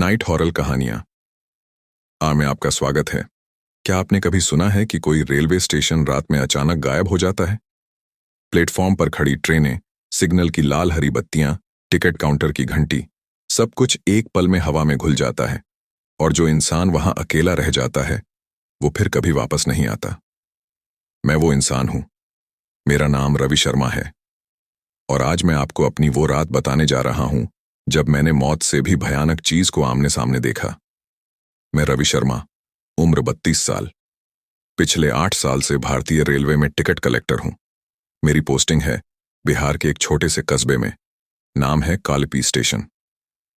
Night horror कहानियां में आपका स्वागत है। क्या आपने कभी सुना है कि कोई रेलवे स्टेशन रात में अचानक गायब हो जाता है? प्लेटफॉर्म पर खड़ी ट्रेनें, सिग्नल की लाल हरी बत्तियां, टिकट काउंटर की घंटी, सब कुछ एक पल में हवा में घुल जाता है और जो इंसान वहां अकेला रह जाता है वो फिर कभी वापस नहीं आता। मैं वो इंसान हूं। मेरा नाम रवि शर्मा है और आज मैं आपको अपनी वो रात बताने जा रहा हूं जब मैंने मौत से भी भयानक चीज को आमने सामने देखा। मैं रवि शर्मा, उम्र 32 साल, पिछले 8 साल से भारतीय रेलवे में टिकट कलेक्टर हूं। मेरी पोस्टिंग है बिहार के एक छोटे से कस्बे में। नाम है कालपी स्टेशन।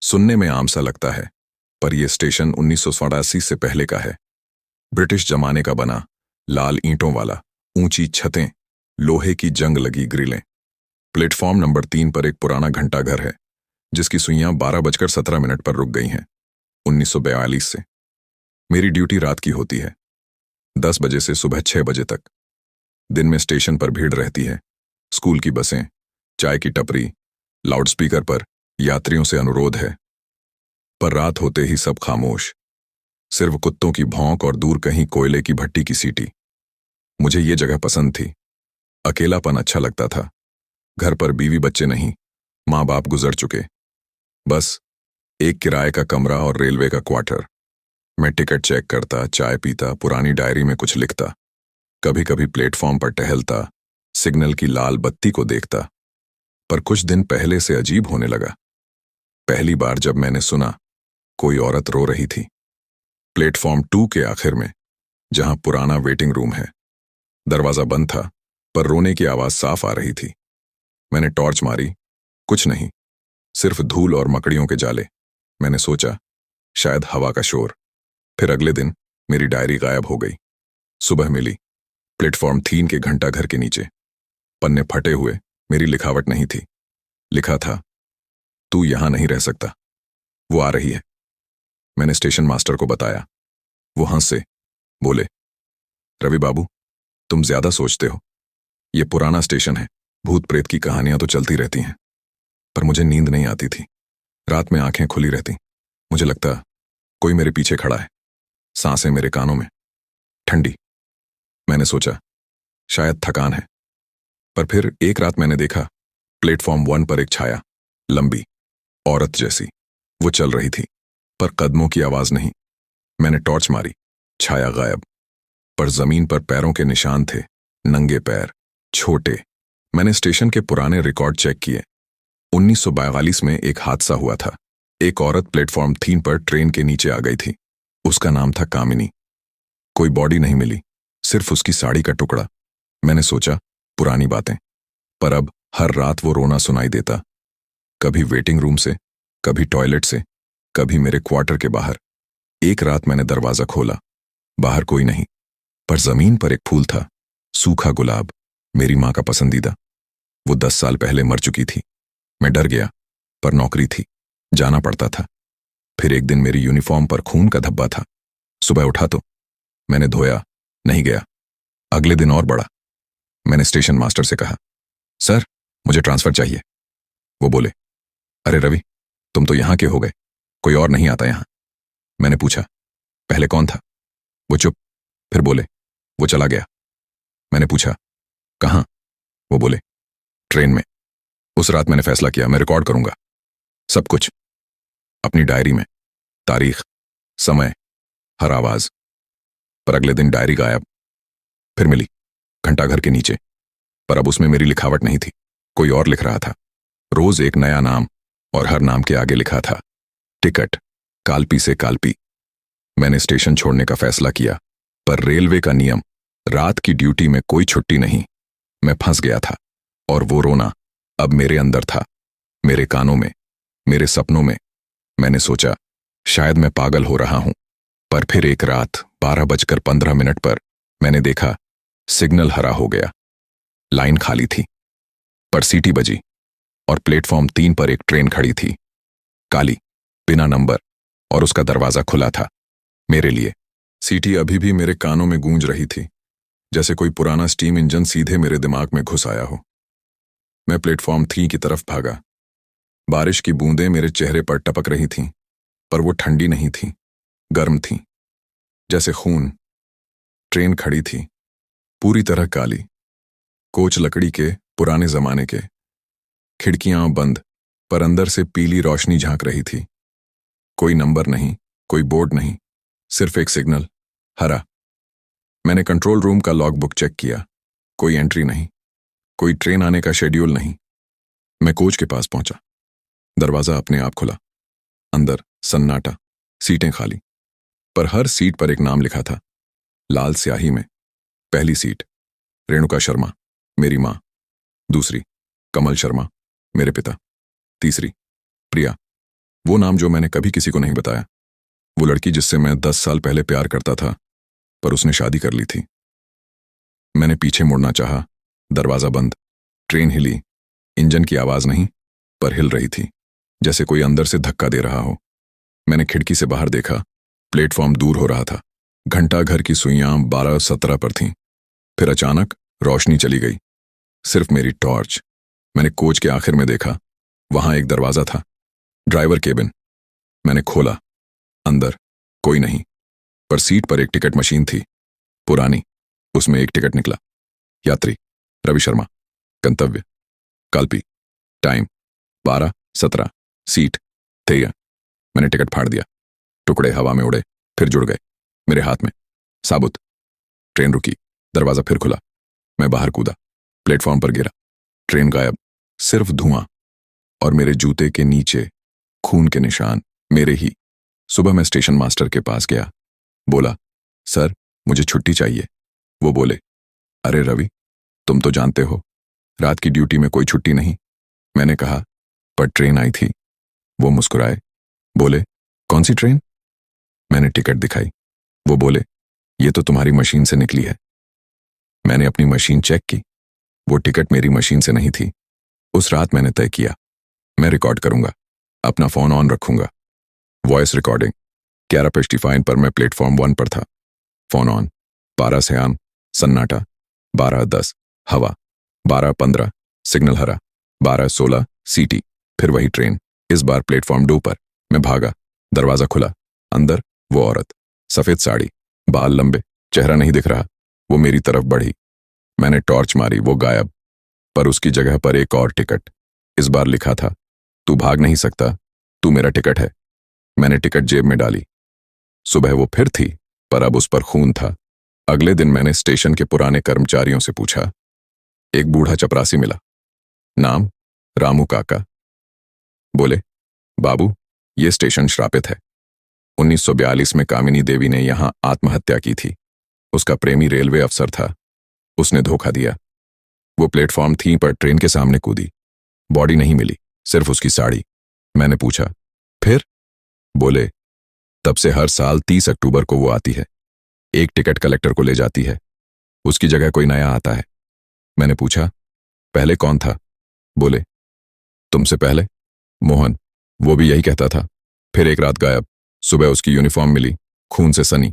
सुनने में आम सा लगता है, पर यह स्टेशन 1988 से पहले का है। ब्रिटिश जमाने का बना, लाल ईंटों वाला, ऊंची छतें, लोहे की जंग लगी ग्रिलें। प्लेटफॉर्म नंबर 3 पर एक पुराना घंटाघर है जिसकी सुइयां 12:17 पर रुक गई हैं 1942 से। मेरी ड्यूटी रात की होती है, 10 बजे से सुबह 6 बजे तक। दिन में स्टेशन पर भीड़ रहती है, स्कूल की बसें, चाय की टपरी, लाउडस्पीकर पर यात्रियों से अनुरोध है। पर रात होते ही सब खामोश, सिर्फ कुत्तों की भौंक और दूर कहीं कोयले की भट्टी की सीटी। मुझे ये जगह पसंद थी। अकेलापन अच्छा लगता था। घर पर बीवी बच्चे नहीं, माँ बाप गुजर चुके। बस एक किराए का कमरा और रेलवे का क्वार्टर। मैं टिकट चेक करता, चाय पीता, पुरानी डायरी में कुछ लिखता, कभी कभी प्लेटफॉर्म पर टहलता, सिग्नल की लाल बत्ती को देखता। पर कुछ दिन पहले से अजीब होने लगा। पहली बार जब मैंने सुना कोई औरत रो रही थी, प्लेटफॉर्म 2 के आखिर में, जहां पुराना वेटिंग रूम है। दरवाजा बंद था, पर रोने की आवाज साफ आ रही थी। मैंने टॉर्च मारी, कुछ नहीं, सिर्फ धूल और मकड़ियों के जाले। मैंने सोचा शायद हवा का शोर। फिर अगले दिन मेरी डायरी गायब हो गई। सुबह मिली, प्लेटफॉर्म 3 के घंटाघर के नीचे। पन्ने फटे हुए, मेरी लिखावट नहीं थी। लिखा था, तू यहां नहीं रह सकता, वो आ रही है। मैंने स्टेशन मास्टर को बताया। वो हंसे, बोले, रवि बाबू, तुम ज्यादा सोचते हो। ये पुराना स्टेशन है, भूत प्रेत की कहानियां तो चलती रहती हैं। पर मुझे नींद नहीं आती थी। रात में आंखें खुली रहती। मुझे लगता कोई मेरे पीछे खड़ा है। सांसें मेरे कानों में, ठंडी। मैंने सोचा शायद थकान है। पर फिर एक रात मैंने देखा प्लेटफॉर्म 1 पर एक छाया, लंबी, औरत जैसी। वो चल रही थी, पर कदमों की आवाज नहीं। मैंने टॉर्च मारी, छाया गायब। पर जमीन पर पैरों के निशान थे, नंगे पैर, छोटे। मैंने स्टेशन के पुराने रिकॉर्ड चेक किए। 1942 में एक हादसा हुआ था। एक औरत प्लेटफॉर्म 3 पर ट्रेन के नीचे आ गई थी। उसका नाम था कामिनी। कोई बॉडी नहीं मिली, सिर्फ उसकी साड़ी का टुकड़ा। मैंने सोचा पुरानी बातें। पर अब हर रात वो रोना सुनाई देता, कभी वेटिंग रूम से, कभी टॉयलेट से, कभी मेरे क्वार्टर के बाहर। एक रात मैंने दरवाजा खोला, बाहर कोई नहीं, पर जमीन पर एक फूल था, सूखा गुलाब, मेरी माँ का पसंदीदा। वो 10 साल पहले मर चुकी थी। मैं डर गया, पर नौकरी थी, जाना पड़ता था। फिर एक दिन मेरी यूनिफॉर्म पर खून का धब्बा था। सुबह उठा तो मैंने धोया, नहीं गया। अगले दिन और बढ़ा। मैंने स्टेशन मास्टर से कहा, सर, मुझे ट्रांसफर चाहिए। वो बोले, अरे रवि, तुम तो यहां के हो गए, कोई और नहीं आता यहां। मैंने पूछा, पहले कौन था? वो चुप। फिर बोले, वो चला गया। मैंने पूछा, कहां? वो बोले, ट्रेन में। उस रात मैंने फैसला किया, मैं रिकॉर्ड करूंगा सब कुछ, अपनी डायरी में, तारीख, समय, हर आवाज। पर अगले दिन डायरी गायब। फिर मिली, घंटाघर के नीचे, पर अब उसमें मेरी लिखावट नहीं थी, कोई और लिख रहा था। रोज एक नया नाम, और हर नाम के आगे लिखा था, टिकट, कालपी से कालपी। मैंने स्टेशन छोड़ने का फैसला किया, पर रेलवे का नियम, रात की ड्यूटी में कोई छुट्टी नहीं। मैं फंस गया था, और वो रोना अब मेरे अंदर था, मेरे कानों में, मेरे सपनों में। मैंने सोचा शायद मैं पागल हो रहा हूं। पर फिर एक रात 12:15 पर मैंने देखा सिग्नल हरा हो गया। लाइन खाली थी, पर सीटी बजी और प्लेटफॉर्म 3 पर एक ट्रेन खड़ी थी, काली, बिना नंबर, और उसका दरवाजा खुला था मेरे लिए। सीटी अभी भी मेरे कानों में गूंज रही थी, जैसे कोई पुराना स्टीम इंजन सीधे मेरे दिमाग में घुस आया हो। मैं प्लेटफॉर्म 3 की तरफ भागा। बारिश की बूंदें मेरे चेहरे पर टपक रही थीं। पर वो ठंडी नहीं थी, गर्म थी, जैसे खून। ट्रेन खड़ी थी, पूरी तरह काली, कोच लकड़ी के, पुराने जमाने के, खिड़कियां बंद, पर अंदर से पीली रोशनी झांक रही थी। कोई नंबर नहीं, कोई बोर्ड नहीं, सिर्फ एक सिग्नल, हरा। मैंने कंट्रोल रूम का लॉग बुक चेक किया, कोई एंट्री नहीं, कोई ट्रेन आने का शेड्यूल नहीं। मैं कोच के पास पहुंचा, दरवाजा अपने आप खुला। अंदर सन्नाटा, सीटें खाली, पर हर सीट पर एक नाम लिखा था, लाल स्याही में। पहली सीट रेणुका शर्मा, मेरी माँ। दूसरी कमल शर्मा, मेरे पिता। तीसरी प्रिया, वो नाम जो मैंने कभी किसी को नहीं बताया। वो लड़की जिससे मैं 10 साल पहले प्यार करता था, पर उसने शादी कर ली थी। मैंने पीछे मुड़ना चाहा, दरवाजा बंद। ट्रेन हिली, इंजन की आवाज नहीं, पर हिल रही थी, जैसे कोई अंदर से धक्का दे रहा हो। मैंने खिड़की से बाहर देखा, प्लेटफॉर्म दूर हो रहा था। घंटा घर की सुइयां 12:17 पर थीं। फिर अचानक रोशनी चली गई, सिर्फ मेरी टॉर्च। मैंने कोच के आखिर में देखा, वहां एक दरवाजा था, ड्राइवर केबिन। मैंने खोला, अंदर कोई नहीं, पर सीट पर एक टिकट मशीन थी, पुरानी। उसमें एक टिकट निकला, यात्री रवि शर्मा, गंतव्य कालपी, टाइम 12:17, सीट तेया। मैंने टिकट फाड़ दिया, टुकड़े हवा में उड़े, फिर जुड़ गए मेरे हाथ में, साबुत। ट्रेन रुकी, दरवाजा फिर खुला। मैं बाहर कूदा, प्लेटफॉर्म पर गिरा। ट्रेन गायब, सिर्फ धुआं, और मेरे जूते के नीचे खून के निशान, मेरे ही। सुबह मैं स्टेशन मास्टर के पास गया, बोला, सर मुझे छुट्टी चाहिए। वो बोले, अरे रवि, तुम तो जानते हो रात की ड्यूटी में कोई छुट्टी नहीं। मैंने कहा, पर ट्रेन आई थी। वो मुस्कुराए, बोले, कौन सी ट्रेन? मैंने टिकट दिखाई। वो बोले, ये तो तुम्हारी मशीन से निकली है। मैंने अपनी मशीन चेक की, वो टिकट मेरी मशीन से नहीं थी। उस रात मैंने तय किया, मैं रिकॉर्ड करूंगा, अपना फोन ऑन रखूंगा। Voice recording. 11:55 पर मैं प्लेटफॉर्म 1 पर था, फोन ऑन। 12 सयाम, सन्नाटा। 12:10 हवा। 12:15 सिग्नल हरा। 12:16 सीटी। फिर वही ट्रेन, इस बार प्लेटफॉर्म 2 पर। मैं भागा, दरवाजा खुला। अंदर वो औरत, सफेद साड़ी, बाल लंबे, चेहरा नहीं दिख रहा। वो मेरी तरफ बढ़ी। मैंने टॉर्च मारी, वो गायब, पर उसकी जगह पर एक और टिकट। इस बार लिखा था, तू भाग नहीं सकता, तू मेरा टिकट है। मैंने टिकट जेब में डाली। सुबह वो फिर थी, पर अब उस पर खून था। अगले दिन मैंने स्टेशन के पुराने कर्मचारियों से पूछा। एक बूढ़ा चपरासी मिला, नाम रामू काका। बोले, बाबू, ये स्टेशन श्रापित है। 1942 में कामिनी देवी ने यहां आत्महत्या की थी। उसका प्रेमी रेलवे अफसर था, उसने धोखा दिया। वो प्लेटफॉर्म 3 पर ट्रेन के सामने कूदी। बॉडी नहीं मिली, सिर्फ उसकी साड़ी। मैंने पूछा, फिर? बोले, तब से हर साल 30 अक्टूबर को वो आती है, एक टिकट कलेक्टर को ले जाती है, उसकी जगह कोई नया आता है। मैंने पूछा, पहले कौन था? बोले, तुमसे पहले मोहन, वो भी यही कहता था। फिर एक रात गायब। सुबह उसकी यूनिफॉर्म मिली, खून से सनी।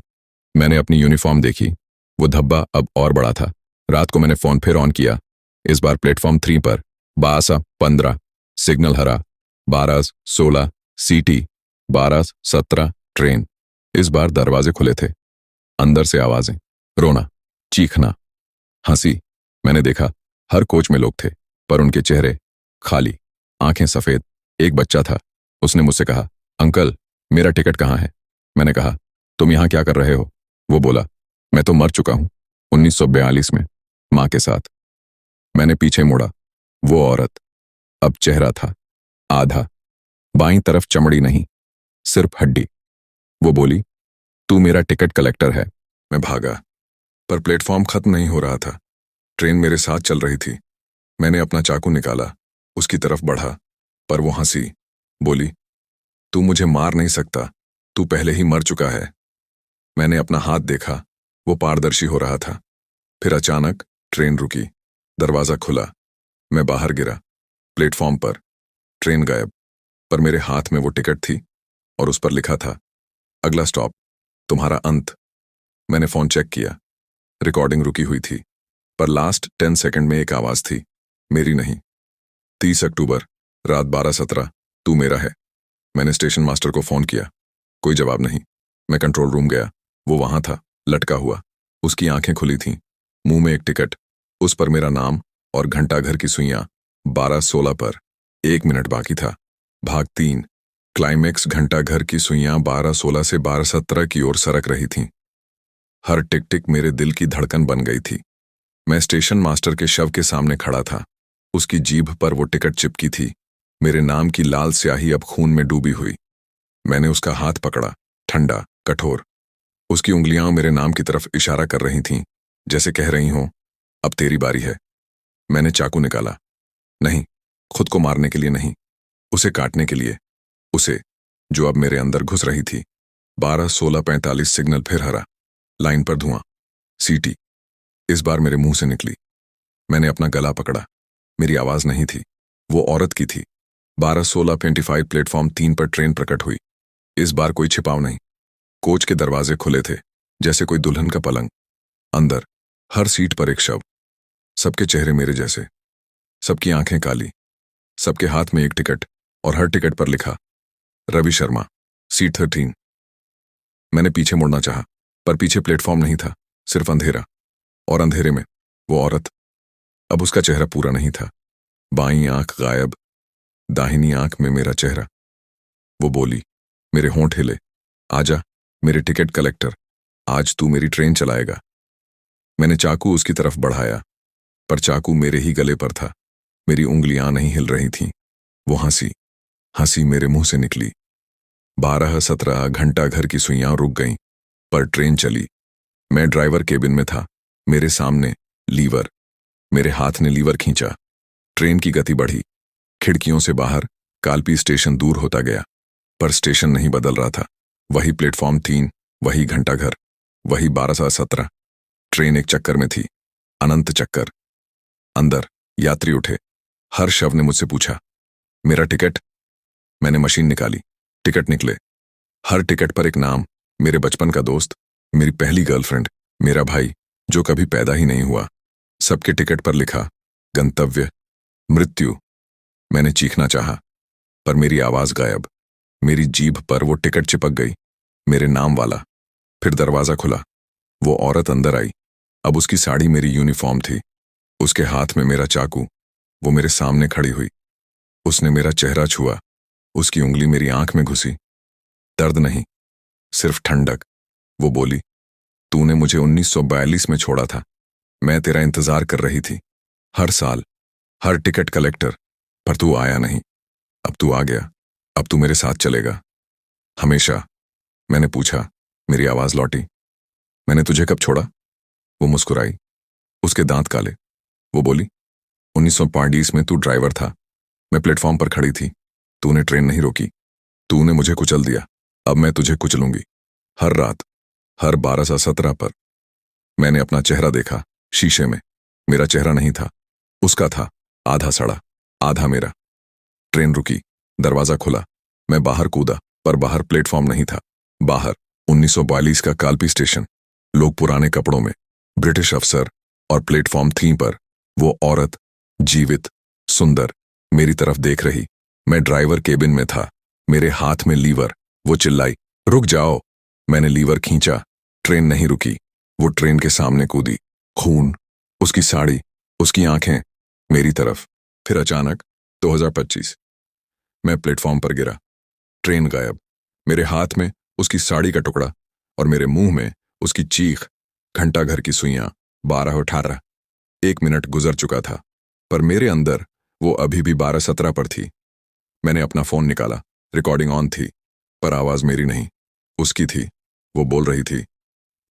मैंने अपनी यूनिफॉर्म देखी, वो धब्बा अब और बड़ा था। रात को मैंने फोन फिर ऑन किया, इस बार प्लेटफॉर्म 3 पर। 12:15 सिग्नल हरा। 12:16 सीटी। 12:17 ट्रेन। इस बार दरवाजे खुले थे, अंदर से आवाजें, रोना, चीखना, हंसी। मैंने देखा, हर कोच में लोग थे, पर उनके चेहरे खाली, आंखें सफेद। एक बच्चा था, उसने मुझसे कहा, अंकल मेरा टिकट कहाँ है? मैंने कहा, तुम यहां क्या कर रहे हो? वो बोला, मैं तो मर चुका हूं 1942 में, मां के साथ। मैंने पीछे मुड़ा, वो औरत, अब चेहरा था आधा, बाईं तरफ चमड़ी नहीं, सिर्फ हड्डी। वो बोली, तू मेरा टिकट कलेक्टर है। मैं भागा, पर प्लेटफॉर्म खत्म नहीं हो रहा था। ट्रेन मेरे साथ चल रही थी। मैंने अपना चाकू निकाला, उसकी तरफ बढ़ा, पर वो हंसी, बोली, तू मुझे मार नहीं सकता, तू पहले ही मर चुका है। मैंने अपना हाथ देखा, वो पारदर्शी हो रहा था। फिर अचानक ट्रेन रुकी, दरवाजा खुला। मैं बाहर गिरा, प्लेटफॉर्म पर। ट्रेन गायब, पर मेरे हाथ में वो टिकट थी, और उस पर लिखा था, अगला स्टॉप तुम्हारा अंत। मैंने फोन चेक किया, रिकॉर्डिंग रुकी हुई थी, पर लास्ट 10 सेकंड में एक आवाज थी, मेरी नहीं। 30 अक्टूबर रात 12:17 तू मेरा है। मैंने स्टेशन मास्टर को फोन किया, कोई जवाब नहीं। मैं कंट्रोल रूम गया। वो वहां था, लटका हुआ। उसकी आंखें खुली थीं, मुंह में एक टिकट, उस पर मेरा नाम और घंटाघर की सुइयां। 12:16 पर 1 मिनट बाकी था। भाग 3। क्लाइमेक्स। घंटाघर की सुइयां 12:16 से 12:17 की ओर सरक रही थीं। हर टिक टिक मेरे दिल की धड़कन बन गई थी। मैं स्टेशन मास्टर के शव के सामने खड़ा था। उसकी जीभ पर वो टिकट चिपकी थी, मेरे नाम की लाल स्याही अब खून में डूबी हुई। मैंने उसका हाथ पकड़ा, ठंडा, कठोर। उसकी उंगलियां मेरे नाम की तरफ इशारा कर रही थीं, जैसे कह रही हों, अब तेरी बारी है। मैंने चाकू निकाला। नहीं, खुद को मारने के लिए नहीं, उसे काटने के लिए, उसे जो अब मेरे अंदर घुस रही थी। 12:16:45 सिग्नल फिर हरा। लाइन पर धुआं, सीटी। इस बार मेरे मुंह से निकली। मैंने अपना गला पकड़ा। मेरी आवाज नहीं थी, वो औरत की थी। 12:16:25 प्लेटफॉर्म 3 पर ट्रेन प्रकट हुई। इस बार कोई छिपाव नहीं। कोच के दरवाजे खुले थे, जैसे कोई दुल्हन का पलंग। अंदर हर सीट पर एक शव, सबके चेहरे मेरे जैसे, सबकी आंखें काली, सबके हाथ में एक टिकट और हर टिकट पर लिखा रवि शर्मा, सीट 13। मैंने पीछे मुड़ना चाहा, पर पीछे प्लेटफॉर्म नहीं था, सिर्फ अंधेरा। और अंधेरे में वो औरत। अब उसका चेहरा पूरा नहीं था। बाईं आंख गायब, दाहिनी आंख में मेरा चेहरा। वो बोली, मेरे होंठ हिले, आजा मेरे टिकट कलेक्टर, आज तू मेरी ट्रेन चलाएगा। मैंने चाकू उसकी तरफ बढ़ाया, पर चाकू मेरे ही गले पर था। मेरी उंगलियां नहीं हिल रही थीं। वो हंसी, हंसी मेरे मुंह से निकली। 12:17 घंटाघर की सुइयां रुक गईं, पर ट्रेन चली। मैं ड्राइवर केबिन में था, मेरे सामने लीवर। मेरे हाथ ने लीवर खींचा। ट्रेन की गति बढ़ी। खिड़कियों से बाहर कालपी स्टेशन दूर होता गया, पर स्टेशन नहीं बदल रहा था। वही प्लेटफॉर्म 3, वही घंटाघर, वही 12:17। ट्रेन एक चक्कर में थी, अनंत चक्कर। अंदर यात्री उठे। हर शव ने मुझसे पूछा, मेरा टिकट? मैंने मशीन निकाली, टिकट निकले। हर टिकट पर एक नाम, मेरे बचपन का दोस्त, मेरी पहली गर्लफ्रेंड, मेरा भाई जो कभी पैदा ही नहीं हुआ। सबके टिकट पर लिखा गंतव्य मृत्यु। मैंने चीखना चाहा, पर मेरी आवाज गायब। मेरी जीभ पर वो टिकट चिपक गई, मेरे नाम वाला। फिर दरवाजा खुला। वो औरत अंदर आई। अब उसकी साड़ी मेरी यूनिफॉर्म थी, उसके हाथ में मेरा चाकू। वो मेरे सामने खड़ी हुई। उसने मेरा चेहरा छुआ, उसकी उंगली मेरी आंख में घुसी। दर्द नहीं, सिर्फ ठंडक। वो बोली, तूने मुझे 1942 में छोड़ा था, मैं तेरा इंतजार कर रही थी, हर साल, हर टिकट कलेक्टर, पर तू आया नहीं। अब तू आ गया, अब तू मेरे साथ चलेगा, हमेशा। मैंने पूछा, मेरी आवाज लौटी, मैंने तुझे कब छोड़ा? वो मुस्कुराई, उसके दांत काले। वो बोली, 1942 में तू ड्राइवर था, मैं प्लेटफॉर्म पर खड़ी थी, तूने ट्रेन नहीं रोकी, तूने मुझे कुचल दिया, अब मैं तुझे कुचलूंगी। हर रात, हर 12:17 पर। मैंने अपना चेहरा देखा शीशे में। मेरा चेहरा नहीं था, उसका था, आधा सड़ा, आधा मेरा। ट्रेन रुकी, दरवाजा खुला, मैं बाहर कूदा, पर बाहर प्लेटफॉर्म नहीं था। बाहर 1942 का कालपी स्टेशन, लोग पुराने कपड़ों में, ब्रिटिश अफसर, और प्लेटफॉर्म 3 पर वो औरत, जीवित, सुंदर, मेरी तरफ देख रही। मैं ड्राइवर केबिन में था, मेरे हाथ में लीवर। वो चिल्लाई, रुक जाओ। मैंने लीवर खींचा, ट्रेन नहीं रुकी। वो ट्रेन के सामने कूदी, खून, उसकी साड़ी, उसकी आंखें मेरी तरफ। फिर अचानक 2025 मैं प्लेटफॉर्म पर गिरा। ट्रेन गायब, मेरे हाथ में उसकी साड़ी का टुकड़ा और मेरे मुंह में उसकी चीख। घंटाघर की सुइयां 12:18। 1 मिनट गुजर चुका था, पर मेरे अंदर वो अभी भी 12:17 पर थी। मैंने अपना फोन निकाला, रिकॉर्डिंग ऑन थी, पर आवाज मेरी नहीं, उसकी थी। वो बोल रही थी,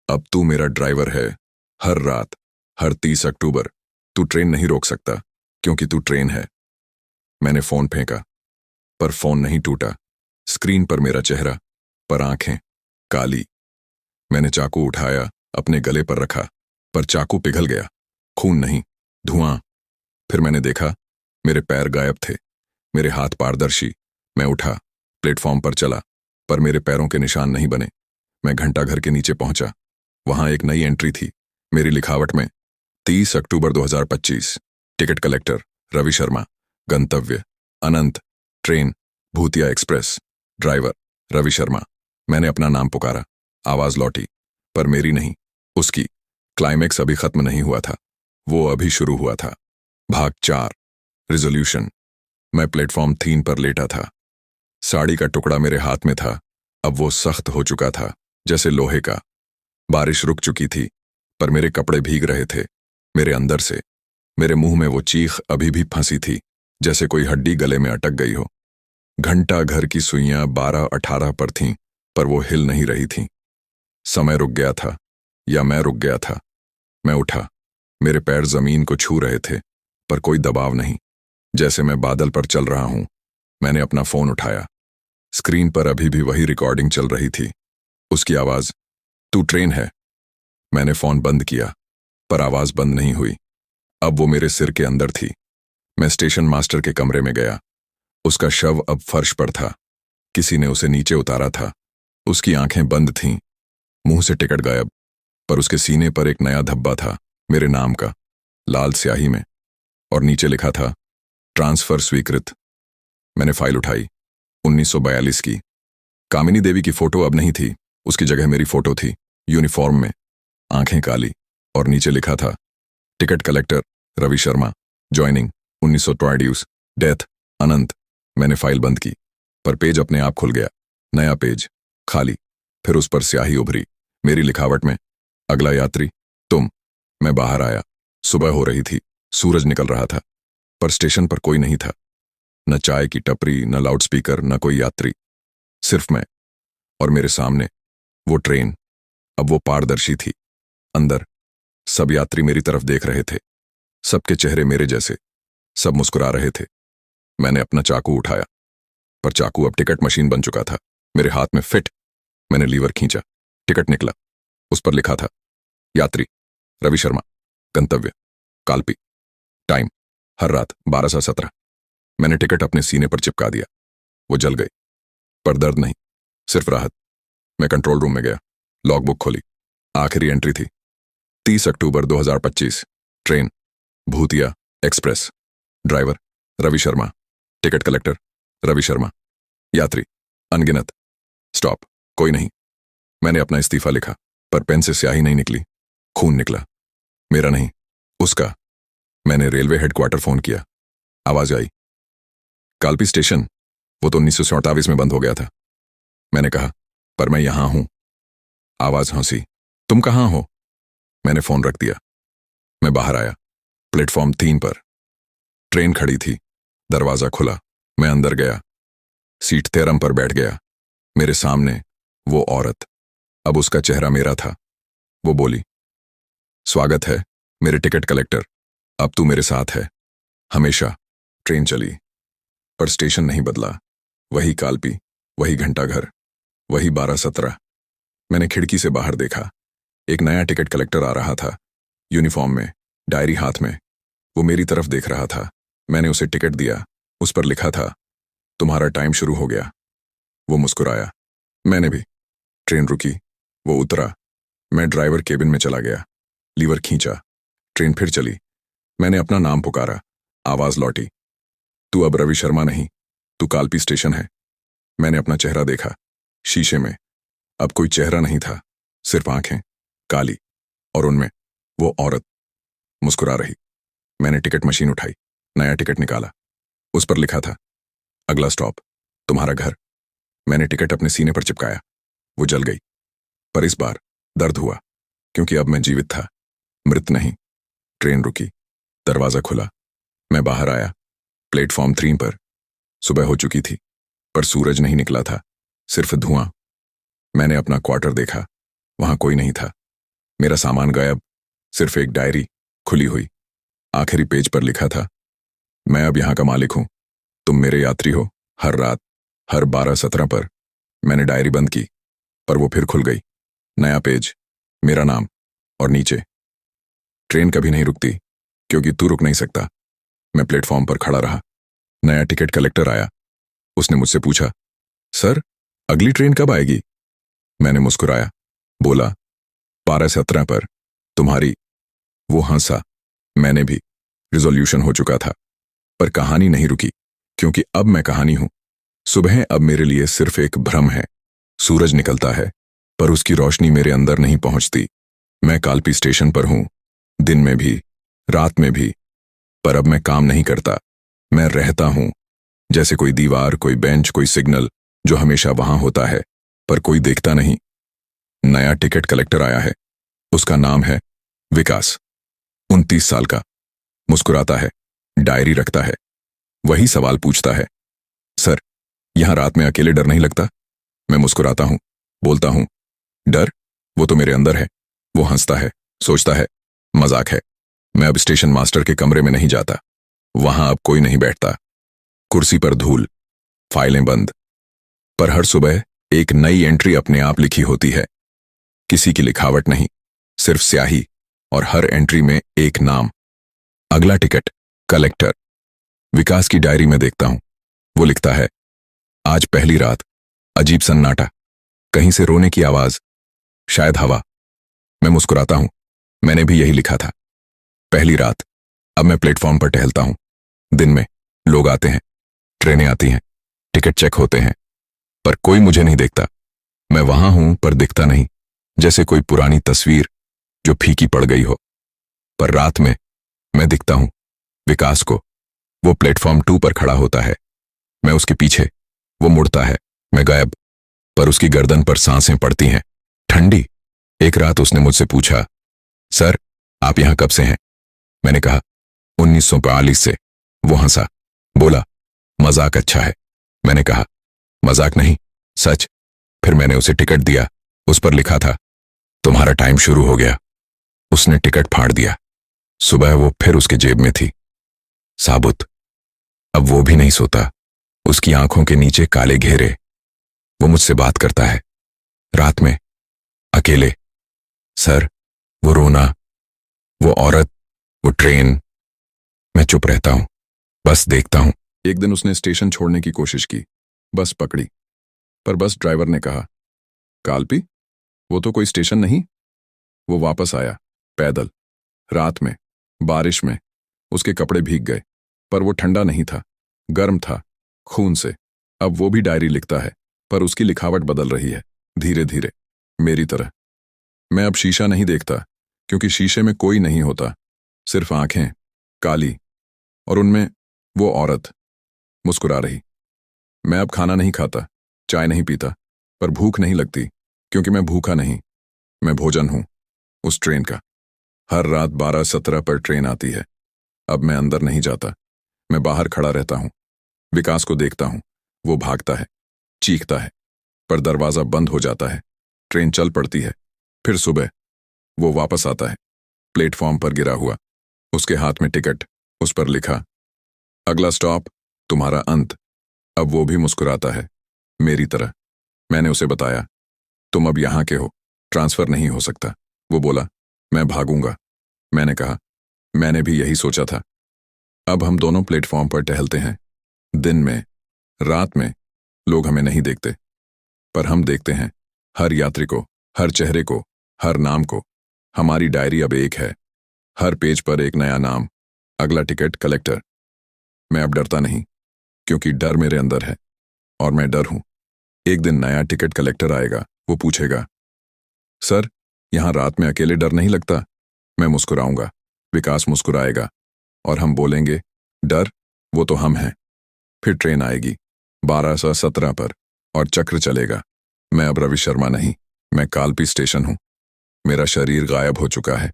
अब तू मेरा ड्राइवर है, हर रात, हर 30 अक्टूबर। तू ट्रेन नहीं रोक सकता, क्योंकि तू ट्रेन है। मैंने फोन फेंका, पर फोन नहीं टूटा। स्क्रीन पर मेरा चेहरा, पर आंखें काली। मैंने चाकू उठाया, अपने गले पर रखा, पर चाकू पिघल गया, खून नहीं, धुआं। फिर मैंने देखा, मेरे पैर गायब थे, मेरे हाथ पारदर्शी। मैं उठा, प्लेटफॉर्म पर चला, पर मेरे पैरों के निशान नहीं बने। मैं घंटाघर के नीचे पहुंचा। वहां एक नई एंट्री थी, मेरी लिखावट में, 30 अक्टूबर 2025, टिकट कलेक्टर रवि शर्मा, गंतव्य अनंत, ट्रेन भूतिया एक्सप्रेस, ड्राइवर रवि शर्मा। मैंने अपना नाम पुकारा। आवाज लौटी, पर मेरी नहीं, उसकी। क्लाइमेक्स अभी खत्म नहीं हुआ था, वो अभी शुरू हुआ था। भाग 4, रिजोल्यूशन। मैं प्लेटफॉर्म 3 पर लेटा था। साड़ी का टुकड़ा मेरे हाथ में था। अब वो सख्त हो चुका था, जैसे लोहे का। बारिश रुक चुकी थी, पर मेरे कपड़े भीग रहे थे, मेरे अंदर से। मेरे मुंह में वो चीख अभी भी फंसी थी, जैसे कोई हड्डी गले में अटक गई हो। घंटा घर की सुइयां 12-18 पर थीं, पर वो हिल नहीं रही थीं। समय रुक गया था, या मैं रुक गया था। मैं उठा। मेरे पैर जमीन को छू रहे थे, पर कोई दबाव नहीं, जैसे मैं बादल पर चल रहा हूं। मैंने अपना फोन उठाया। स्क्रीन पर अभी भी वही रिकॉर्डिंग चल रही थी। उसकी आवाज, तू ट्रेन है। मैंने फोन बंद किया, पर आवाज बंद नहीं हुई। अब वो मेरे सिर के अंदर थी। मैं स्टेशन मास्टर के कमरे में गया। उसका शव अब फर्श पर था। किसी ने उसे नीचे उतारा था। उसकी आंखें बंद थीं, मुंह से टिकट गायब, पर उसके सीने पर एक नया धब्बा था, मेरे नाम का, लाल स्याही में, और नीचे लिखा था, ट्रांसफर स्वीकृत। मैंने फाइल उठाई, 1942 की। कामिनी देवी की फोटो अब नहीं थी, उसकी जगह मेरी फोटो थी, यूनिफॉर्म में, आंखें काली, और नीचे लिखा था, ticket collector Ravi Sharma, joining 1922, death अनंत। मैंने फाइल बंद की, पर पेज अपने आप खुल गया। नया पेज, खाली। फिर उस पर स्याही उभरी, मेरी लिखावट में, अगला यात्री तुम। मैं बाहर आया। सुबह हो रही थी, सूरज निकल रहा था, पर स्टेशन पर कोई नहीं था। न चाय की टपरी, न लाउडस्पीकर, न कोई यात्री, सिर्फ मैं। और मेरे सामने वो ट्रेन। अब वो पारदर्शी थी। अंदर सब यात्री मेरी तरफ देख रहे थे, सबके चेहरे मेरे जैसे, सब मुस्कुरा रहे थे। मैंने अपना चाकू उठाया, पर चाकू अब टिकट मशीन बन चुका था, मेरे हाथ में फिट। मैंने लीवर खींचा, टिकट निकला। उस पर लिखा था, यात्री रवि शर्मा, गंतव्य कालपी, टाइम हर रात 12 से 17। मैंने टिकट अपने सीने पर चिपका दिया। वो जल गई, पर दर्द नहीं, सिर्फ राहत। मैं कंट्रोल रूम में गया, लॉगबुक खोली। आखिरी एंट्री थी, 30 अक्टूबर 2025, ट्रेन भूतिया express. Driver Ravi Sharma, ticket collector Ravi Sharma, यात्री अनगिनत। स्टॉप, कोई नहीं। मैंने अपना इस्तीफा लिखा, पर पेन से स्याही नहीं निकली, खून निकला। मेरा नहीं, उसका। मैंने रेलवे हेडक्वार्टर फोन किया। आवाज आई, कालपी स्टेशन। वो तो 1947 में बंद हो गया था। मैंने कहा, पर मैं यहां हूं। आवाज हंसी, तुम कहां हो? मैंने फोन रख दिया। मैं बाहर आया, प्लेटफॉर्म 3 पर। ट्रेन खड़ी थी, दरवाजा खुला। मैं अंदर गया, सीट 13 पर बैठ गया। मेरे सामने वो औरत, अब उसका चेहरा मेरा था। वो बोली, स्वागत है मेरे टिकट कलेक्टर, अब तू मेरे साथ है, हमेशा। ट्रेन चली, पर स्टेशन नहीं बदला। वही कालपी, वही घंटाघर, वही 12-17। मैंने खिड़की से बाहर देखा। एक नया टिकट कलेक्टर आ रहा था, यूनिफॉर्म में, डायरी हाथ में। वो मेरी तरफ देख रहा था। मैंने उसे टिकट दिया। उस पर लिखा था, तुम्हारा टाइम शुरू हो गया। वो मुस्कुराया, मैंने भी। ट्रेन रुकी, वो उतरा। मैं ड्राइवर केबिन में चला गया, लीवर खींचा। ट्रेन फिर चली। मैंने अपना नाम पुकारा। आवाज लौटी, तू अब रवि शर्मा नहीं, तू कालपी स्टेशन है। मैंने अपना चेहरा देखा, शीशे में। अब कोई चेहरा नहीं था, सिर्फ आंखें, काली, और उनमें वो औरत मुस्कुरा रही। मैंने टिकट मशीन उठाई, नया टिकट निकाला। उस पर लिखा था, अगला स्टॉप तुम्हारा घर। मैंने टिकट अपने सीने पर चिपकाया। वो जल गई, पर इस बार दर्द हुआ, क्योंकि अब मैं जीवित था, मृत नहीं। ट्रेन रुकी, दरवाजा खुला। मैं बाहर आया, प्लेटफॉर्म 3 पर। सुबह हो चुकी थी, पर सूरज नहीं निकला था, सिर्फ धुआं। मैंने अपना क्वार्टर देखा, वहां कोई नहीं था। मेरा सामान गायब, सिर्फ एक डायरी खुली हुई। आखिरी पेज पर लिखा था, मैं अब यहां का मालिक हूं, तुम मेरे यात्री हो, हर रात, हर 12-17 पर। मैंने डायरी बंद की, पर वो फिर खुल गई। नया पेज, मेरा नाम, और नीचे, ट्रेन कभी नहीं रुकती, क्योंकि तू रुक नहीं सकता। मैं प्लेटफॉर्म पर खड़ा रहा। नया टिकट कलेक्टर आया। उसने मुझसे पूछा, सर, अगली ट्रेन कब आएगी? मैंने मुस्कुराया, बोला, 12-17 पर, तुम्हारी। वो हंसा, मैंने भी। रिजोल्यूशन हो चुका था, पर कहानी नहीं रुकी, क्योंकि अब मैं कहानी हूं। सुबह अब मेरे लिए सिर्फ एक भ्रम है, सूरज निकलता है, पर उसकी रोशनी मेरे अंदर नहीं पहुंचती। मैं कालपी स्टेशन पर हूं, दिन में भी, रात में भी। पर अब मैं काम नहीं करता, मैं रहता हूं। जैसे कोई दीवार, कोई बेंच, कोई सिग्नल जो हमेशा वहां होता है, पर कोई देखता नहीं। नया टिकट कलेक्टर आया है। उसका नाम है विकास। 29 साल का। मुस्कुराता है, डायरी रखता है। वही सवाल पूछता है, सर, यहां रात में अकेले डर नहीं लगता? मैं मुस्कुराता हूं, बोलता हूं, डर? वो तो मेरे अंदर है। वो हंसता है, सोचता है, मजाक है। मैं अब स्टेशन मास्टर के कमरे में नहीं जाता। वहां अब कोई नहीं बैठता। कुर्सी पर धूल, फाइलें बंद। पर हर सुबह एक नई एंट्री अपने आप लिखी होती है। किसी की लिखावट नहीं, सिर्फ स्याही, और हर एंट्री में एक नाम। अगला टिकट कलेक्टर। विकास की डायरी में देखता हूं। वो लिखता है, आज पहली रात, अजीब सन्नाटा, कहीं से रोने की आवाज, शायद हवा। मैं मुस्कुराता हूं, मैंने भी यही लिखा था। पहली रात। अब मैं प्लेटफॉर्म पर टहलता हूं। दिन में लोग आते हैं, ट्रेनें आती हैं, टिकट चेक होते हैं, पर कोई मुझे नहीं देखता। मैं वहां हूं पर दिखता नहीं, जैसे कोई पुरानी तस्वीर जो फीकी पड़ गई हो। पर रात में मैं दिखता हूं, विकास को। वो प्लेटफॉर्म 2 पर खड़ा होता है। मैं उसके पीछे। वो मुड़ता है, मैं गायब। पर उसकी गर्दन पर सांसें पड़ती हैं, ठंडी। एक रात उसने मुझसे पूछा, सर, आप यहां कब से हैं? मैंने कहा, 1942 से। वो हंसा, बोला, मजाक अच्छा है। मैंने कहा, मजाक नहीं, सच। फिर मैंने उसे टिकट दिया। उस पर लिखा था, तुम्हारा टाइम शुरू हो गया। उसने टिकट फाड़ दिया। सुबह वो फिर उसके जेब में थी, साबुत। अब वो भी नहीं सोता। उसकी आंखों के नीचे काले घेरे। वो मुझसे बात करता है, रात में, अकेले। सर, वो रोना, वो औरत, वो ट्रेन। मैं चुप रहता हूं, बस देखता हूं। एक दिन उसने स्टेशन छोड़ने की कोशिश की, बस पकड़ी। पर बस ड्राइवर ने कहा, कालपी, वो तो कोई स्टेशन नहीं। वो वापस आया, पैदल, रात में, बारिश में। उसके कपड़े भीग गए, पर वो ठंडा नहीं था, गर्म था, खून से। अब वो भी डायरी लिखता है, पर उसकी लिखावट बदल रही है, धीरे धीरे, मेरी तरह। मैं अब शीशा नहीं देखता, क्योंकि शीशे में कोई नहीं होता, सिर्फ आंखें, काली, और उनमें वो औरत मुस्कुरा रही। मैं अब खाना नहीं खाता, चाय नहीं पीता, पर भूख नहीं लगती, क्योंकि मैं भूखा नहीं। मैं भोजन हूं, उस ट्रेन का। हर रात 12:17 पर ट्रेन आती है। अब मैं अंदर नहीं जाता, मैं बाहर खड़ा रहता हूं। विकास को देखता हूं, वो भागता है, चीखता है, पर दरवाजा बंद हो जाता है। ट्रेन चल पड़ती है। फिर सुबह वो वापस आता है, प्लेटफॉर्म पर गिरा हुआ, उसके हाथ में टिकट, उस पर लिखा, अगला स्टॉप तुम्हारा अंत। अब वो भी मुस्कुराता है, मेरी तरह। मैंने उसे बताया, तुम अब यहां के हो, ट्रांसफर नहीं हो सकता। वो बोला, मैं भागूंगा। मैंने कहा, मैंने भी यही सोचा था। अब हम दोनों प्लेटफॉर्म पर टहलते हैं, दिन में, रात में। लोग हमें नहीं देखते, पर हम देखते हैं हर यात्री को, हर चेहरे को, हर नाम को। हमारी डायरी अब एक है, हर पेज पर एक नया नाम, अगला टिकट कलेक्टर। मैं अब डरता नहीं, क्योंकि डर मेरे अंदर है, और मैं डर हूं। एक दिन नया टिकट कलेक्टर आएगा। वो पूछेगा, सर, यहां रात में अकेले डर नहीं लगता? मैं मुस्कुराऊंगा, विकास मुस्कुराएगा, और हम बोलेंगे, डर? वो तो हम हैं। फिर ट्रेन आएगी 12:17 पर, और चक्र चलेगा। मैं अब रवि शर्मा नहीं, मैं कालपी स्टेशन हूं। मेरा शरीर गायब हो चुका है,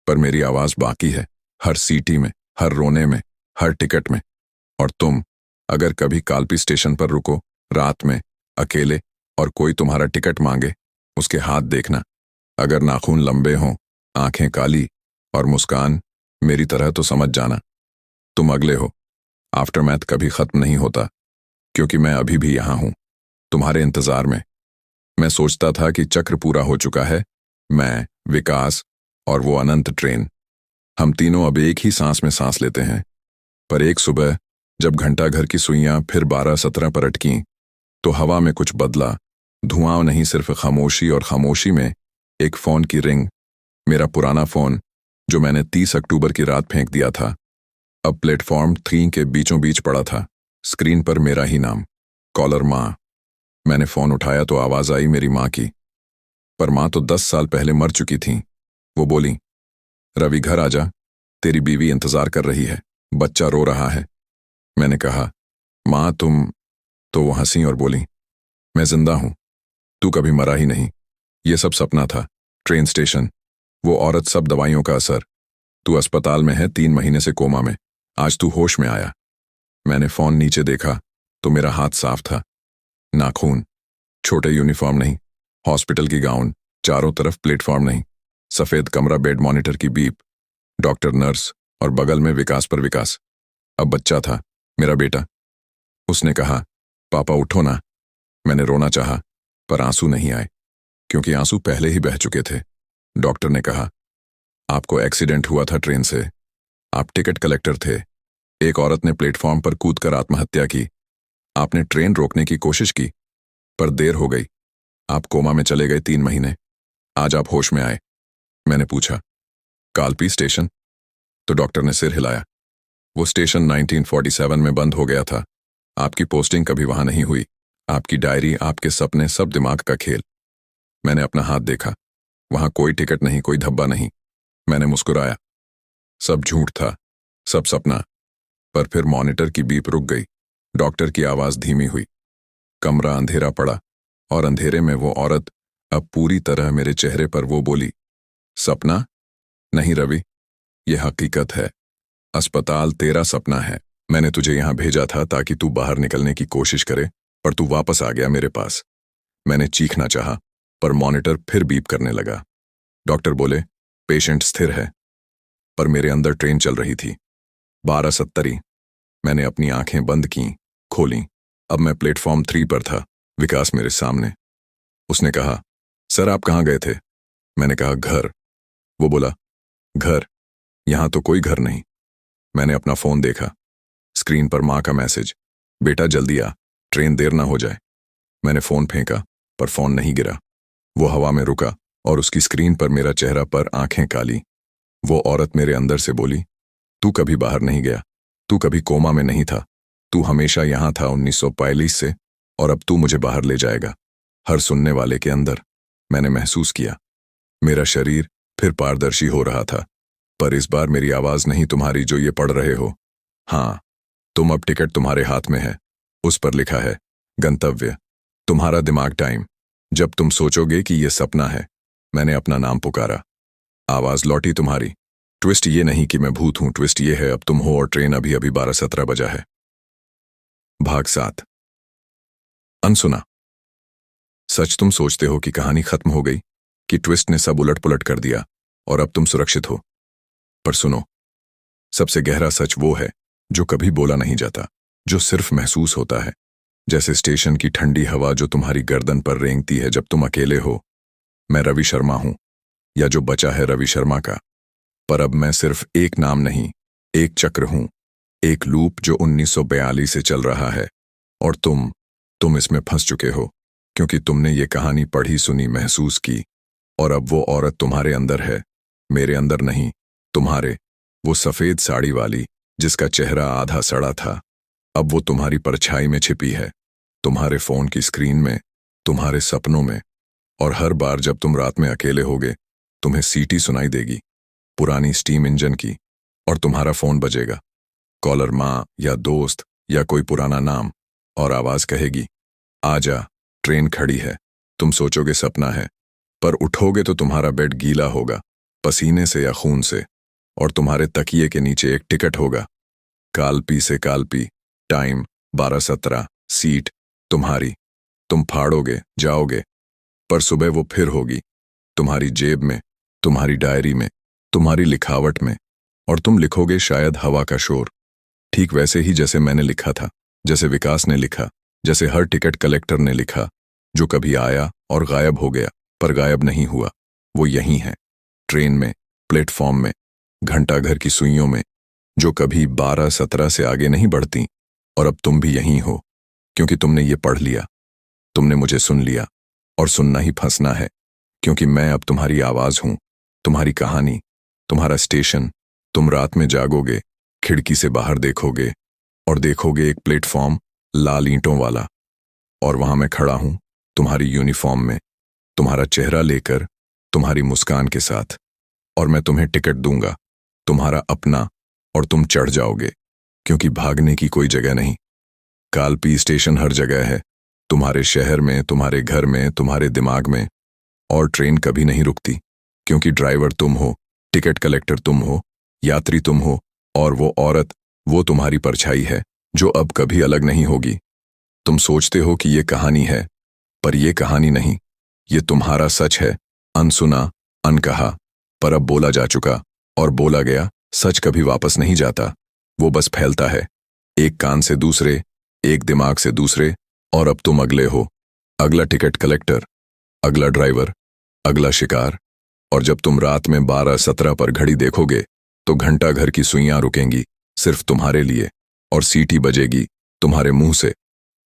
पर मेरी आवाज बाकी है, हर सीटी में, हर रोने में, हर टिकट में। और तुम, अगर कभी कालपी स्टेशन पर रुको, रात में, अकेले, और कोई तुम्हारा टिकट मांगे, उसके हाथ देखना। अगर नाखून लंबे हों, आंखें काली, और मुस्कान मेरी तरह, तो समझ जाना तुम अगले हो। आफ्टरमैथ कभी खत्म नहीं होता, क्योंकि मैं अभी भी यहां हूं, तुम्हारे इंतजार में। मैं सोचता था कि चक्र पूरा हो चुका है, मैं, विकास, और वो अनंत ट्रेन। हम तीनों अब एक ही सांस में सांस लेते हैं। पर एक सुबह, जब घंटाघर की सुइयां फिर 12:17 पर अटकीं, तो हवा में कुछ बदला। धुआं नहीं, सिर्फ खामोशी, और खामोशी में एक फोन की रिंग। मेरा पुराना फोन, जो मैंने 30 अक्टूबर की रात फेंक दिया था, अब प्लेटफॉर्म 3 के बीचों बीच पड़ा था। स्क्रीन पर मेरा ही नाम, कॉलर माँ। मैंने फोन उठाया तो आवाज आई मेरी माँ की, पर माँ तो 10 साल पहले मर चुकी थीं। वो बोली, रवि घर आजा, तेरी बीवी इंतजार कर रही है, बच्चा रो रहा है। मैंने कहा, माँ तुम। तो वो हंसी और बोली, मैं जिंदा हूं, तू कभी मरा ही नहीं, ये सब सपना था। ट्रेन स्टेशन, वो औरत, सब दवाइयों का असर। तू अस्पताल में है, 3 महीने से कोमा में, आज तू होश में आया। मैंने फोन नीचे देखा तो मेरा हाथ साफ था, नाखून, छोटे यूनिफॉर्म नहीं, हॉस्पिटल की गाउन, चारों तरफ प्लेटफॉर्म नहीं, सफेद कमरा, बेड, मॉनिटर की बीप, डॉक्टर, नर्स और बगल में विकास पर विकास। अब बच्चा था, मेरा बेटा। उसने कहा, पापा उठो ना। मैंने रोना चाहा, पर आंसू नहीं आए, क्योंकि आंसू पहले ही बह चुके थे। डॉक्टर ने कहा, आपको एक्सीडेंट हुआ था ट्रेन से, आप टिकट कलेक्टर थे, एक औरत ने प्लेटफॉर्म पर कूदकर आत्महत्या की, आपने ट्रेन रोकने की कोशिश की, पर देर हो गई, आप कोमा में चले गए 3 महीने, आज आप होश में आए। मैंने पूछा, कालपी स्टेशन? तो डॉक्टर ने सिर हिलाया, वो स्टेशन 1947 में बंद हो गया था, आपकी पोस्टिंग कभी वहां नहीं हुई, आपकी डायरी, आपके सपने, सब दिमाग का खेल। मैंने अपना हाथ देखा, वहां कोई टिकट नहीं, कोई धब्बा नहीं। मैंने मुस्कुराया, सब झूठ था, सब सपना। पर फिर मॉनिटर की बीप रुक गई, डॉक्टर की आवाज धीमी हुई, कमरा अंधेरा पड़ा, और अंधेरे में वो औरत अब पूरी तरह मेरे चेहरे पर। वो बोली, सपना नहीं रवि, ये हकीकत है। अस्पताल तेरा सपना है। मैंने तुझे यहां भेजा था ताकि तू बाहर निकलने की कोशिश करे, पर तू वापस आ गया मेरे पास। मैंने चीखना चाहा, पर मॉनिटर फिर बीप करने लगा। डॉक्टर बोले, पेशेंट स्थिर है, पर मेरे अंदर ट्रेन चल रही थी। 12:70। मैंने अपनी आंखें बंद की, खोली। अब मैं प्लेटफॉर्म 3 पर था, विकास मेरे सामने। उसने कहा, सर आप कहाँ गए थे? मैंने कहा, घर। वो बोला, घर? यहां तो कोई घर नहीं। मैंने अपना फोन देखा, स्क्रीन पर माँ का मैसेज, बेटा जल्दी आ, ट्रेन देर ना हो जाए। मैंने फोन फेंका, पर फोन नहीं गिरा। वो हवा में रुका और उसकी स्क्रीन पर मेरा चेहरा, पर आंखें काली। वो औरत मेरे अंदर से बोली, तू कभी बाहर नहीं गया, तू कभी कोमा में नहीं था, तू हमेशा यहां था 1942 से, और अब तू मुझे बाहर ले जाएगा। हर सुनने वाले के अंदर मैंने महसूस किया, मेरा शरीर फिर पारदर्शी हो रहा था, पर इस बार मेरी आवाज नहीं तुम्हारी जो ये पढ़ रहे हो। हाँ, तुम अब टिकट तुम्हारे हाथ में है, उस पर लिखा है गंतव्य, तुम्हारा दिमाग, टाइम, जब तुम सोचोगे कि ये सपना है। मैंने अपना नाम पुकारा, आवाज लौटी, तुम्हारी। ट्विस्ट ये नहीं कि मैं भूत हूं, ट्विस्ट ये है अब तुम हो, और ट्रेन अभी अभी 12:17 बजा है। भाग 7। अनसुना। सच तुम सोचते हो कि कहानी खत्म हो गई, कि ट्विस्ट ने सब उलट पुलट कर दिया और अब तुम सुरक्षित हो। पर सुनो, सबसे गहरा सच वो है जो कभी बोला नहीं जाता, जो सिर्फ महसूस होता है। जैसे स्टेशन की ठंडी हवा जो तुम्हारी गर्दन पर रेंगती है जब तुम अकेले हो। मैं रवि शर्मा हूं, या जो बचा है रवि शर्मा का। पर अब मैं सिर्फ एक नाम नहीं, एक चक्र हूं, एक लूप जो 1942 से चल रहा है। और तुम इसमें फंस चुके हो, क्योंकि तुमने ये कहानी पढ़ी, सुनी, महसूस की। और अब वो औरत तुम्हारे अंदर है, मेरे अंदर नहीं, तुम्हारे। वो सफेद साड़ी वाली जिसका चेहरा आधा सड़ा था, अब वो तुम्हारी परछाई में छिपी है, तुम्हारे फोन की स्क्रीन में, तुम्हारे सपनों में। और हर बार जब तुम रात में अकेले होगे, तुम्हें सीटी सुनाई देगी, पुरानी स्टीम इंजन की, और तुम्हारा फोन बजेगा, कॉलर माँ या दोस्त या कोई पुराना नाम, और आवाज कहेगी, आजा, ट्रेन खड़ी है। तुम सोचोगे सपना है, पर उठोगे तो तुम्हारा बेड गीला होगा, पसीने से या खून से, और तुम्हारे तकिए के नीचे एक टिकट होगा, कालपी से कालपी, टाइम 12:17, सीट तुम्हारी। तुम फाड़ोगे, जाओगे, पर सुबह वो फिर होगी, तुम्हारी जेब में, तुम्हारी डायरी में, तुम्हारी लिखावट में। और तुम लिखोगे शायद हवा का शोर, ठीक वैसे ही जैसे मैंने लिखा था, जैसे विकास ने लिखा, जैसे हर टिकट कलेक्टर ने लिखा, जो कभी आया और गायब हो गया, पर गायब नहीं हुआ। वो यहीं है, ट्रेन में, प्लेटफॉर्म में, घंटाघर की सुइयों में, जो कभी 12:17 से आगे नहीं बढ़ती। और अब तुम भी यहीं हो, क्योंकि तुमने ये पढ़ लिया, तुमने मुझे सुन लिया, और सुनना ही फंसना है, क्योंकि मैं अब तुम्हारी आवाज हूं, तुम्हारी कहानी, तुम्हारा स्टेशन। तुम रात में जागोगे, खिड़की से बाहर देखोगे, और देखोगे एक प्लेटफॉर्म लाल ईंटों वाला, और वहां मैं खड़ा हूं, तुम्हारी यूनिफॉर्म में, तुम्हारा चेहरा लेकर, तुम्हारी मुस्कान के साथ, और मैं तुम्हें टिकट दूंगा, तुम्हारा अपना, और तुम चढ़ जाओगे, क्योंकि भागने की कोई जगह नहीं। कालपी स्टेशन हर जगह है, तुम्हारे शहर में, तुम्हारे घर में, तुम्हारे दिमाग में। और ट्रेन कभी नहीं रुकती, क्योंकि ड्राइवर तुम हो, टिकट कलेक्टर तुम हो, यात्री तुम हो, और वो औरत, वो तुम्हारी परछाई है, जो अब कभी अलग नहीं होगी। तुम सोचते हो कि ये कहानी है, पर ये कहानी नहीं, ये तुम्हारा सच है, अनसुना, अनकहा, पर अब बोला जा चुका, और बोला गया सच कभी वापस नहीं जाता। वो बस फैलता है, एक कान से दूसरे, एक दिमाग से दूसरे, और अब तुम अगले हो, अगला टिकट कलेक्टर, अगला ड्राइवर, अगला शिकार। और जब तुम रात में 12:17 पर घड़ी देखोगे, तो घंटा घर की सुइयां रुकेंगी सिर्फ तुम्हारे लिए, और सीटी बजेगी तुम्हारे मुंह से,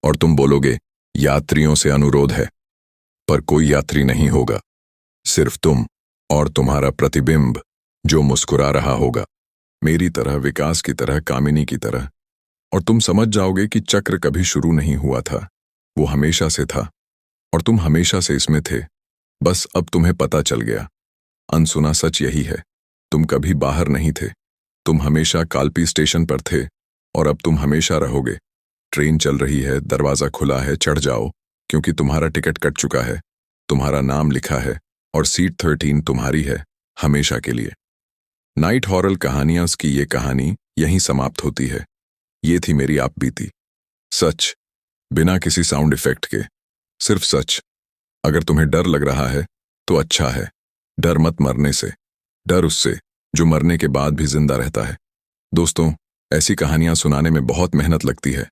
और तुम बोलोगे यात्रियों से अनुरोध है, पर कोई यात्री नहीं होगा, सिर्फ तुम और तुम्हारा प्रतिबिंब जो मुस्कुरा रहा होगा, मेरी तरह, विकास की तरह, कामिनी की तरह। और तुम समझ जाओगे कि चक्र कभी शुरू नहीं हुआ था, वो हमेशा से था, और तुम हमेशा से इसमें थे, बस अब तुम्हें पता चल गया। अनसुना सच यही है, तुम कभी बाहर नहीं थे, तुम हमेशा कालपी स्टेशन पर थे, और अब तुम हमेशा रहोगे। ट्रेन चल रही है, दरवाजा खुला है, चढ़ जाओ, क्योंकि तुम्हारा टिकट कट चुका है, तुम्हारा नाम लिखा है, और सीट 13 तुम्हारी है, हमेशा के लिए। नाइट हॉरर कहानियां की ये कहानी यहीं समाप्त होती है। ये थी मेरी आप बीती, सच, बिना किसी साउंड इफेक्ट के, सिर्फ सच। अगर तुम्हें डर लग रहा है तो अच्छा है, डर मत मरने से, डर उससे जो मरने के बाद भी जिंदा रहता है। दोस्तों, ऐसी कहानियां सुनाने में बहुत मेहनत लगती है,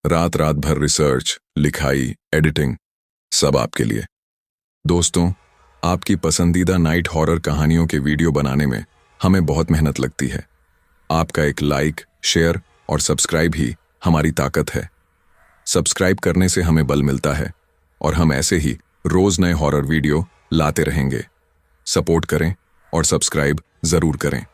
रात रात भर रिसर्च, लिखाई, एडिटिंग, सब आपके लिए। दोस्तों, आपकी पसंदीदा नाइट हॉरर कहानियों के वीडियो बनाने में हमें बहुत मेहनत लगती है। आपका एक लाइक, शेयर और सब्सक्राइब ही हमारी ताकत है। सब्सक्राइब करने से हमें बल मिलता है, और हम ऐसे ही रोज नए हॉरर वीडियो लाते रहेंगे। सपोर्ट करें और सब्सक्राइब जरूर करें।